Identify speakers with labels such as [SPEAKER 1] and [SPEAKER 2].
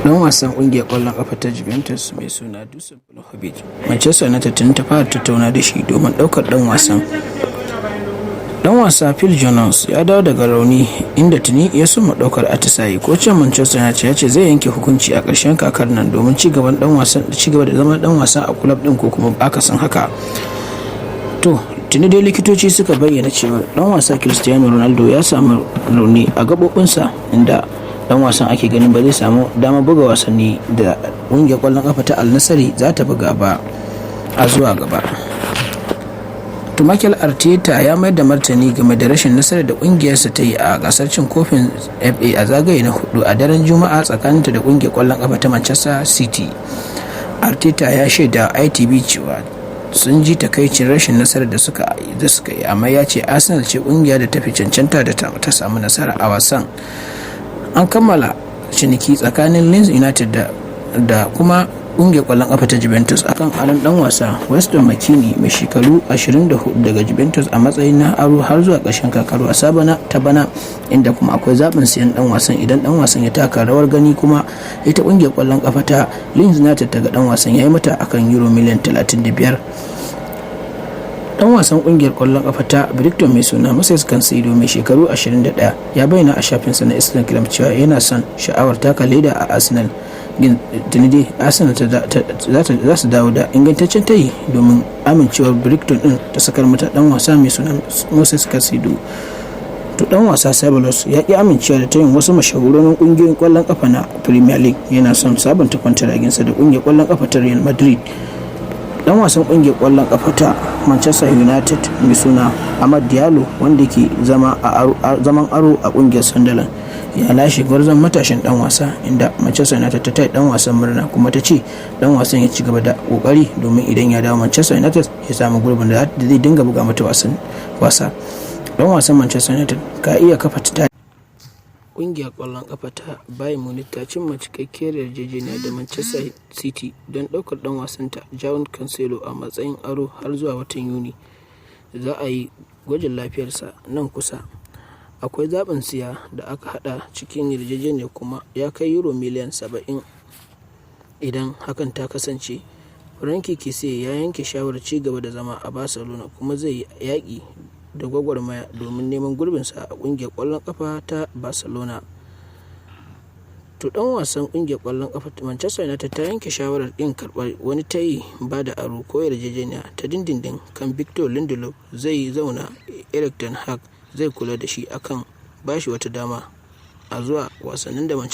[SPEAKER 1] Dan wasan ƙungiyar ƙwallon ƙafa ta Juventus mai suna Dusan Vlahovic, Manchester United tun ta fara tattauna da shi domin ɗaukar ɗan wasan. Dan wasa Phil Jones ya dawo daga rauni inda tuni ya soma ɗaukar atisaye. Kocin Manchester United ya ce zai yanke hukunci a ƙarshen kakar nan domin ci gaba da zama ɗan wasa a kulab ɗin ko kuma akasin haka. To, tuni dai likitoci suka bayyana cewa ɗan wasa Cristiano Ronaldo ya samu rauni a gaɓoɓinsa, inda dan wasan ake ganin ba zai samu damar buga wasanni da ƙungiyar ƙwallon ƙafa ta Al Nassr za ta buga ba a zuwa gaba. Mikel Arteta ya mayar da martani game da rashin nasarar da ƙungiyarsa ta yi a gasar cin kofin FA a zagaye na 4 a daren Juma'a tsakaninta da ƙungiyar ƙwallon ƙafa ta Manchester City. Arteta ya shaida ITV cewa sun ji takaicin rashin nasarar da suka yi, amma ya ce Arsenal ce ƙungiya da ta fi cancanta da ta samu nasara a wasan. An kammala ciniki tsakanin Leeds United da kuma ƙungiyar ƙwallon ƙafa ta Juventus akan aron dan wasa Weston McKennie mai shekaru 24 daga Juventus a matsayin na aro har zuwa ƙarshen kakar wasa ta bana, inda kuma akwai zaɓin siyan dan wasan idan dan wasan ya taka rawar gani, kuma ita ƙungiyar ƙwallon ƙafa ta Leeds United ta ga dan wasan yayi mata akan euro miliyan 35. Dan wasan kungiyar kwallon kafa ta Brighton mai suna Moses Caicedo mai shekaru 21 ya bayyana a shafinsa na Instagram cewa yana son sha'awar taka leda a Arsenal. Tuni Arsenal za su dawo da ingantaccen tayi domin amincewar Brighton din ta sakar mata dan wasa mai suna Moses Caicedo. To dan wasa Ceballos ya ki amincewa da tayin wasu mashahuran kungiyoyin kwallon kafa na Premier League, yana son sabunta kwantaraginsa da kungiyar kwallon kafa ta Real Madrid. Dan wasan kungiyar kwallon kafa ta Manchester United mai suna Amad Diallo, wanda ke zaman aro a kungiyar Sunderland, ya lashe gwarzon matashin dan wasa, inda Manchester United ta tai dan wasan murna kuma ta ce dan wasan ya ci gaba da kokari domin idan ya dawo Manchester United ya samu gurbin da zai dinga buga mata wasa. Dan wasan Manchester United ka iya kafa ta ƙungiyar ƙwallon ƙafa ta Bayern Munich ta cimma cikakkiyar yarjejeniya da Manchester City don ɗaukar ɗan wasanta João Cancelo a matsayin aro har zuwa watan Yuni. Za a yi gwajin lafiyarsa nan kusa. Akwai zaɓin siya da aka haɗa cikin yarjejeniyar kuma ya kai euro miliyan 70 idan hakan ta kasance. Frankie Kessié ya yanke shawarar ci gaba da zama a Barcelona kuma zai yi yaƙi da gwagwarmaya domin neman gurbinsa a ƙungiyar ƙwallon ƙafa ta Barcelona. To dan wasan ƙungiyar ƙwallon ƙafa ta Manchester United ta yanke shawarar ƙin karɓar wani tayi ba da aro ko yarjejeniya ta dindindin kan Victor Lindelof. Zai zauna Erik ten Hag zai kula da shi akan bashi wata dama a zuwa wasannin da